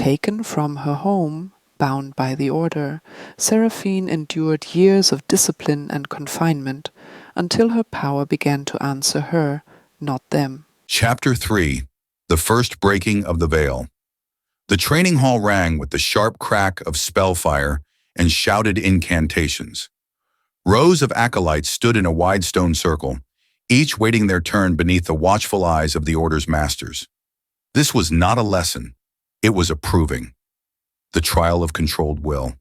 taken from her home, bound by the order, Seraphyne endured years of discipline and confinement until her power began to answer her, not them. Chapter 3. The First Breaking of the Veil. The training hall rang with the sharp crack of spellfire and shouted incantations. Rows of acolytes stood in a wide stone circle, each waiting their turn beneath the watchful eyes of the order's masters. This was not a lesson. It was a proving. The trial of controlled will.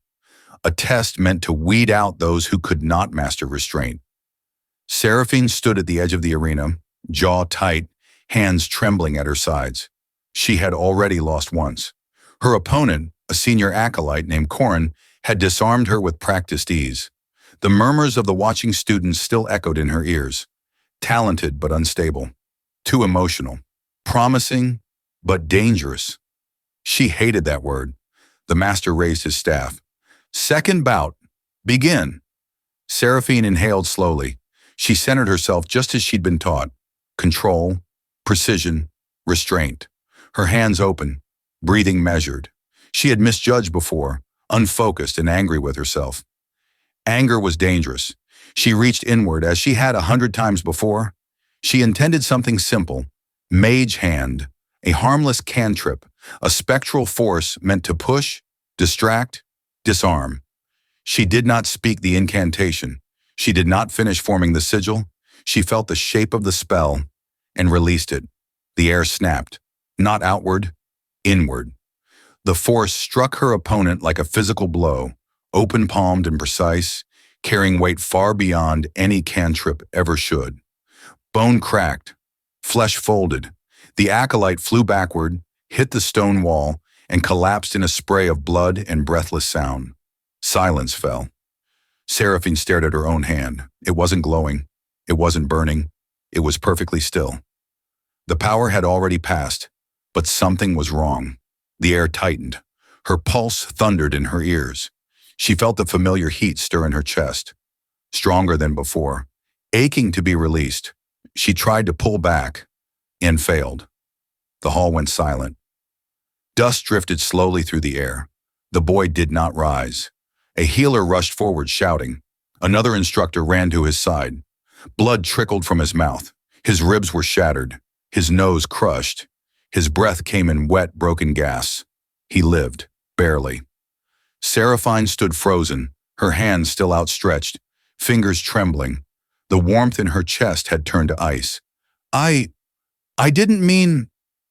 A test meant to weed out those who could not master restraint. Seraphyne stood at the edge of the arena, jaw tight, hands trembling at her sides. She had already lost once. Her opponent, a senior acolyte named Corin, had disarmed her with practiced ease. The murmurs of the watching students still echoed in her ears. Talented but unstable. Too emotional. Promising but dangerous. She hated that word. The master raised his staff. Second bout. Begin. Seraphyne inhaled slowly. She centered herself just as she'd been taught. Control, precision, restraint. Her hands open, breathing measured. She had misjudged before, unfocused and angry with herself. Anger was dangerous. She reached inward as she had 100 times before. She intended something simple. Mage Hand, a harmless cantrip, a spectral force meant to push, distract, disarm. She did not speak the incantation. She did not finish forming the sigil. She felt the shape of the spell and released it. The air snapped, not outward, inward. The force struck her opponent like a physical blow, open-palmed and precise, carrying weight far beyond any cantrip ever should. Bone cracked, flesh folded. The acolyte flew backward, hit the stone wall, and collapsed in a spray of blood and breathless sound. Silence fell. Seraphyne stared at her own hand. It wasn't glowing. It wasn't burning. It was perfectly still. The power had already passed, but something was wrong. The air tightened. Her pulse thundered in her ears. She felt the familiar heat stir in her chest. Stronger than before. Aching to be released. She tried to pull back and failed. The hall went silent. Dust drifted slowly through the air. The boy did not rise. A healer rushed forward shouting. Another instructor ran to his side. Blood trickled from his mouth. His ribs were shattered. His nose crushed. His breath came in wet, broken gasps. He lived, barely. Seraphyne stood frozen, her hands still outstretched, fingers trembling. The warmth in her chest had turned to ice. I didn't mean...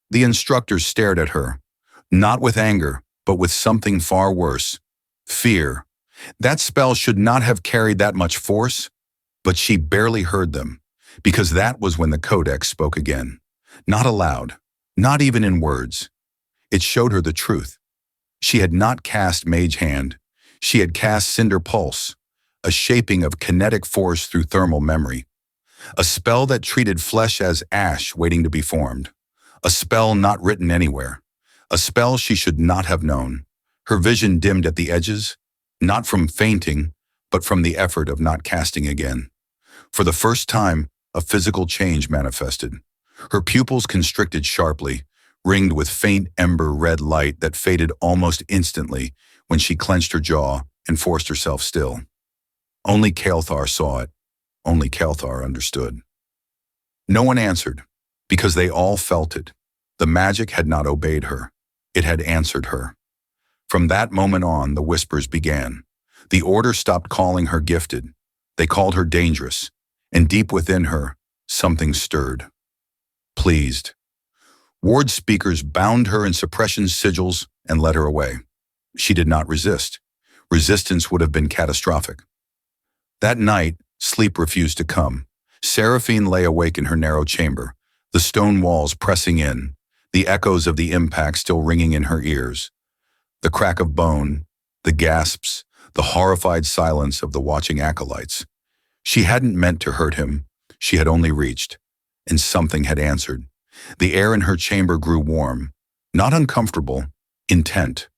The instructor stared at her, not with anger, but with something far worse. Fear. That spell should not have carried that much force, but she barely heard them, because that was when the codex spoke again. Not aloud, not even in words. It showed her the truth. She had not cast Mage Hand. She had cast Cinder Pulse, a shaping of kinetic force through thermal memory. A spell that treated flesh as ash waiting to be formed. A spell not written anywhere. A spell she should not have known. Her vision dimmed at the edges, not from fainting, but from the effort of not casting again. For the first time, a physical change manifested. Her pupils constricted sharply, ringed with faint ember red light that faded almost instantly when she clenched her jaw and forced herself still. Only Kael'thar saw it. Only Kael'thar understood. No one answered, because they all felt it. The magic had not obeyed her. It had answered her. From that moment on, the whispers began. The order stopped calling her gifted. They called her dangerous, and deep within her, something stirred. Pleased. Ward speakers bound her in suppression sigils and led her away. She did not resist. Resistance would have been catastrophic. That night, sleep refused to come. Seraphyne lay awake in her narrow chamber, the stone walls pressing in, the echoes of the impact still ringing in her ears. The crack of bone, the gasps, the horrified silence of the watching acolytes. She hadn't meant to hurt him. She had only reached, and something had answered. The air in her chamber grew warm, not uncomfortable, intent.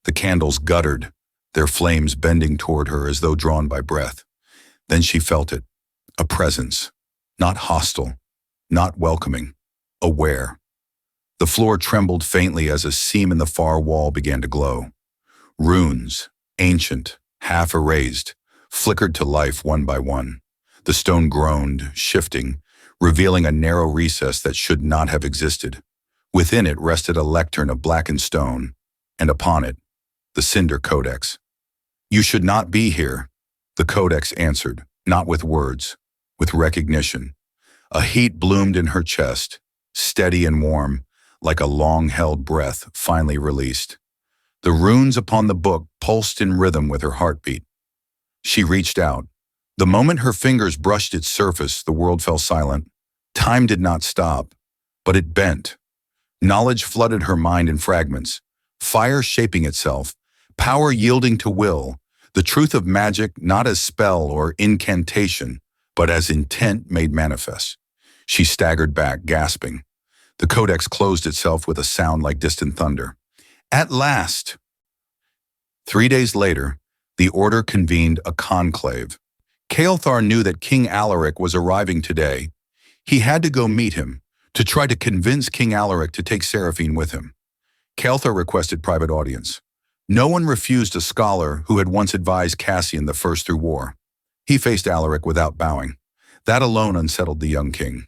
The candles guttered, their flames bending toward her as though drawn by breath. Then she felt it, a presence, not hostile, not welcoming, aware. The floor trembled faintly as a seam in the far wall began to glow. Runes, ancient, half erased, flickered to life one by one. The stone groaned, shifting, revealing a narrow recess that should not have existed. Within it rested a lectern of blackened stone, and upon it, the Cinder Codex. "You should not be here," the Codex answered, not with words, with recognition. A heat bloomed in her chest, steady and warm, like a long-held breath finally released. The runes upon the book pulsed in rhythm with her heartbeat. She reached out. The moment her fingers brushed its surface, the world fell silent. Time did not stop, but it bent. Knowledge flooded her mind in fragments, fire shaping itself, power yielding to will, the truth of magic not as spell or incantation, but as intent made manifest. She staggered back, gasping. The codex closed itself with a sound like distant thunder. At last! 3 days later, the Order convened a conclave. Kael'thar knew that King Alaric was arriving today. He had to go meet him, to try to convince King Alaric to take Seraphyne with him. Kael'thar requested private audience. No one refused a scholar who had once advised Cassian the First through war. He faced Alaric without bowing. That alone unsettled the young king.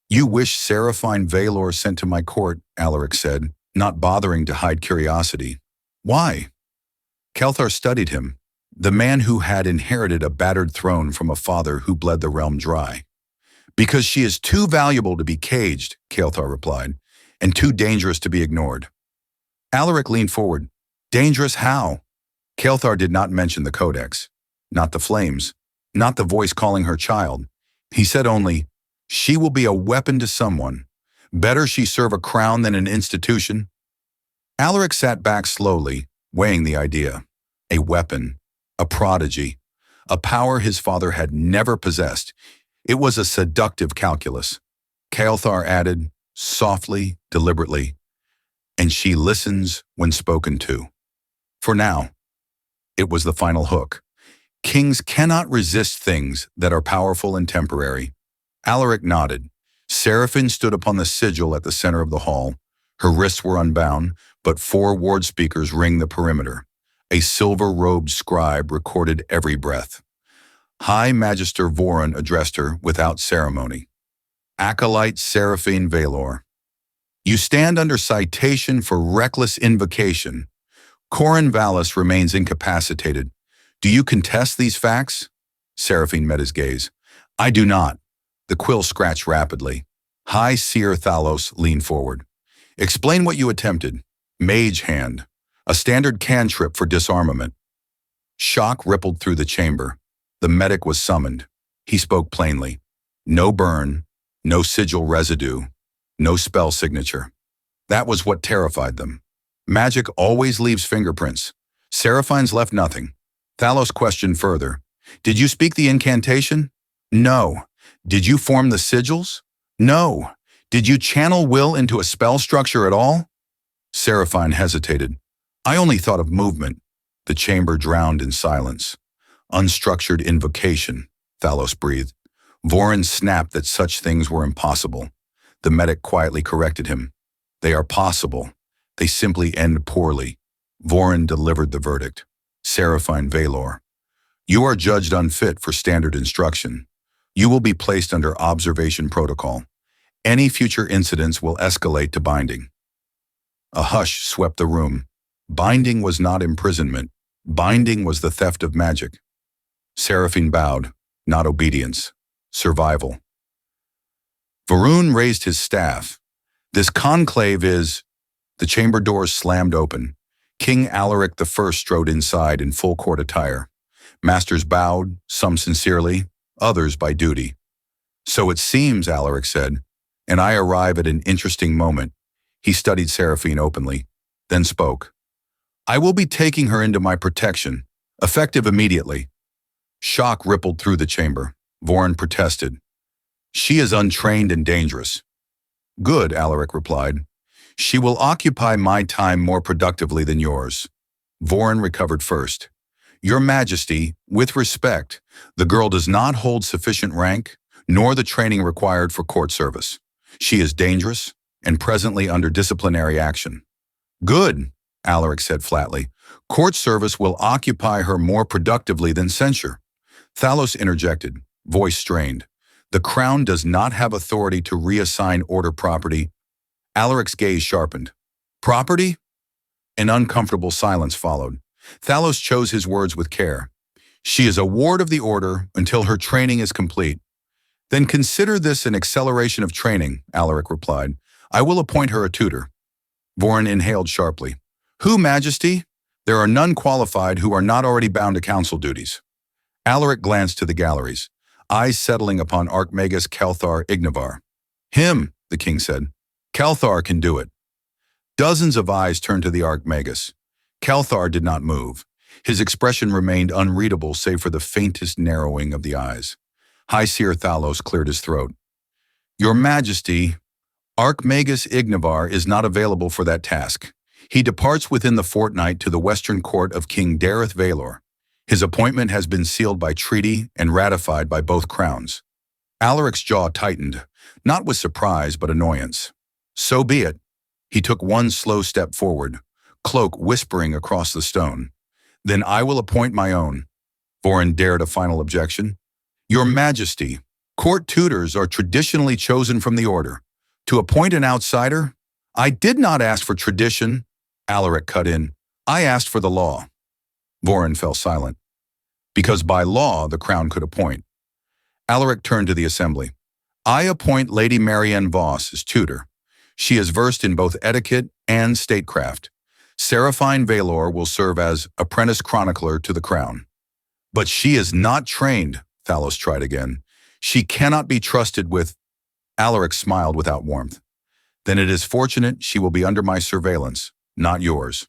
"You wish Seraphyne Valor sent to my court," Alaric said, not bothering to hide curiosity. "Why?" Kael'thar studied him, the man who had inherited a battered throne from a father who bled the realm dry. "Because she is too valuable to be caged," Kael'thar replied, "and too dangerous to be ignored." Alaric leaned forward. "Dangerous how?" Kael'thar did not mention the codex, not the flames, not the voice calling her child. He said only, "She will be a weapon to someone. Better she serve a crown than an institution." Alaric sat back slowly, weighing the idea. A weapon, a prodigy, a power his father had never possessed. It was a seductive calculus. Kael'thar added, softly, deliberately, "And she listens when spoken to." For now, it was the final hook. Kings cannot resist things that are powerful and temporary. Alaric nodded. Seraphyne stood upon the sigil at the center of the hall. Her wrists were unbound, but 4 ward speakers ringed the perimeter. A silver-robed scribe recorded every breath. High Magister Voron addressed her without ceremony. "Acolyte Seraphyne Valor, you stand under citation for reckless invocation. Corin Vallis remains incapacitated. Do you contest these facts?" Seraphyne met his gaze. "I do not." The quill scratched rapidly. High Seer Thalos leaned forward. "Explain what you attempted." Mage Hand, a standard cantrip for disarmament. Shock rippled through the chamber. The medic was summoned. He spoke plainly. No burn, no sigil residue, no spell signature. That was what terrified them. Magic always leaves fingerprints. Seraphine's left nothing. Thalos questioned further. "Did you speak the incantation?" "No." "Did you form the sigils?" "No." "Did you channel will into a spell structure at all?" Seraphyne hesitated. "I only thought of movement." The chamber drowned in silence. "Unstructured invocation," Thalos breathed. Voron snapped that such things were impossible. The medic quietly corrected him. "They are possible. They simply end poorly." Voron delivered the verdict. "Seraphyne Valor, you are judged unfit for standard instruction. You will be placed under observation protocol. Any future incidents will escalate to binding." A hush swept the room. Binding was not imprisonment. Binding was the theft of magic. Seraphyne bowed, not obedience, survival. Varun raised his staff. "This conclave is—" The chamber doors slammed open. King Alaric I strode inside in full court attire. Masters bowed, some sincerely, others by duty. "So it seems," Alaric said, "and I arrive at an interesting moment." He studied Seraphyne openly, then spoke. "I will be taking her into my protection, effective immediately." Shock rippled through the chamber. Voron protested. "She is untrained and dangerous." "Good," Alaric replied. "She will occupy my time more productively than yours." Voron recovered first. "Your Majesty, with respect, the girl does not hold sufficient rank, nor the training required for court service. She is dangerous, and presently under disciplinary action. Good, Alaric said flatly. Court service will occupy her more productively than censure. Thalos interjected, voice strained. The crown does not have authority to reassign order property. Alaric's gaze sharpened. Property? An uncomfortable silence followed. Thalos chose his words with care. She is a ward of the order until her training is complete. Then consider this an acceleration of training, Alaric replied. I will appoint her a tutor. Vorin inhaled sharply. Who, Majesty? There are none qualified who are not already bound to council duties. Alaric glanced to the galleries, eyes settling upon Archmagus Kelthar Ignivar. Him, the king said. Kelthar can do it. Dozens of eyes turned to the Archmagus. Kelthar did not move. His expression remained unreadable save for the faintest narrowing of the eyes. High Seer Thalos cleared his throat. Your Majesty, Archmagus Ignivar is not available for that task. He departs within the fortnight to the western court of King Dareth Valor. His appointment has been sealed by treaty and ratified by both crowns. Alaric's jaw tightened, not with surprise but annoyance. So be it. He took one slow step forward, cloak whispering across the stone. Then I will appoint my own. Vorin dared a final objection. Your Majesty, court tutors are traditionally chosen from the order. To appoint an outsider? I did not ask for tradition, Alaric cut in. I asked for the law. Vorin fell silent. Because by law, the crown could appoint. Alaric turned to the assembly. I appoint Lady Marianne Voss as tutor. She is versed in both etiquette and statecraft. Seraphyne Valor will serve as apprentice chronicler to the crown. But she is not trained, Thalos tried again. She cannot be trusted with... Alaric smiled without warmth. Then it is fortunate she will be under my surveillance, not yours.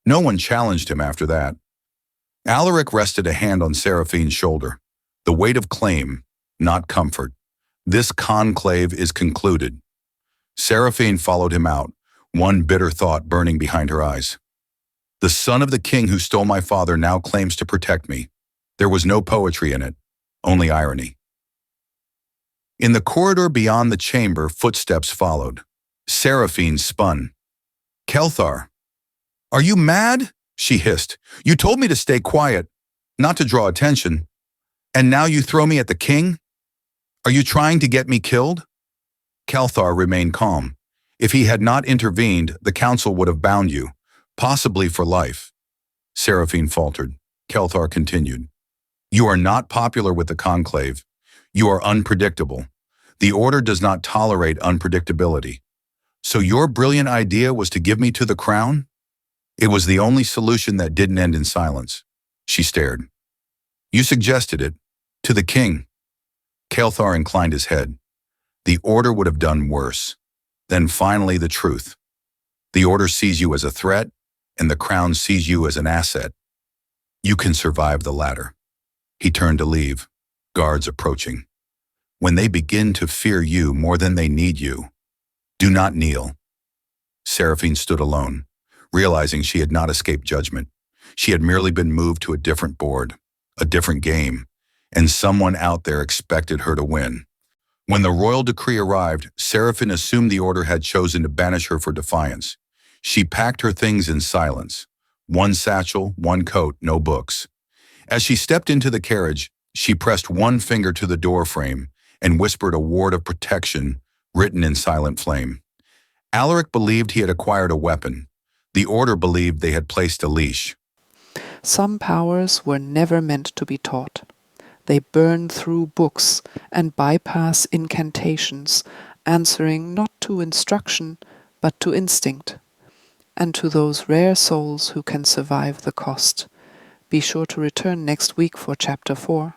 No one challenged him after that. Alaric rested a hand on Seraphine's shoulder. The weight of claim, not comfort. This conclave is concluded. Seraphyne followed him out, one bitter thought burning behind her eyes. The son of the king who stole my father now claims to protect me. There was no poetry in it, only irony. In the corridor beyond the chamber, footsteps followed. Seraphyne spun. Kelthar. Are you mad? She hissed. You told me to stay quiet, not to draw attention. And now you throw me at the king? Are you trying to get me killed? Kelthar remained calm. If he had not intervened, the council would have bound you, possibly for life. Seraphyne faltered. Kelthar continued. You are not popular with the conclave. You are unpredictable. The order does not tolerate unpredictability. So your brilliant idea was to give me to the crown? It was the only solution that didn't end in silence. She stared. You suggested it. To the king. Kelthar inclined his head. The order would have done worse. Then finally the truth. The order sees you as a threat, and the crown sees you as an asset. You can survive the latter. He turned to leave, guards approaching. When they begin to fear you more than they need you, do not kneel. Seraphyne stood alone, realizing she had not escaped judgment. She had merely been moved to a different board, a different game, and someone out there expected her to win. When the royal decree arrived, Seraphyne assumed the order had chosen to banish her for defiance. She packed her things in silence. One satchel, one coat, no books. As she stepped into the carriage, she pressed one finger to the door frame and whispered a word of protection written in silent flame. Alaric believed he had acquired a weapon. The order believed they had placed a leash. Some powers were never meant to be taught. They burn through books and bypass incantations, answering not to instruction, but to instinct. And to those rare souls who can survive the cost. Be sure to return next week for Chapter 4.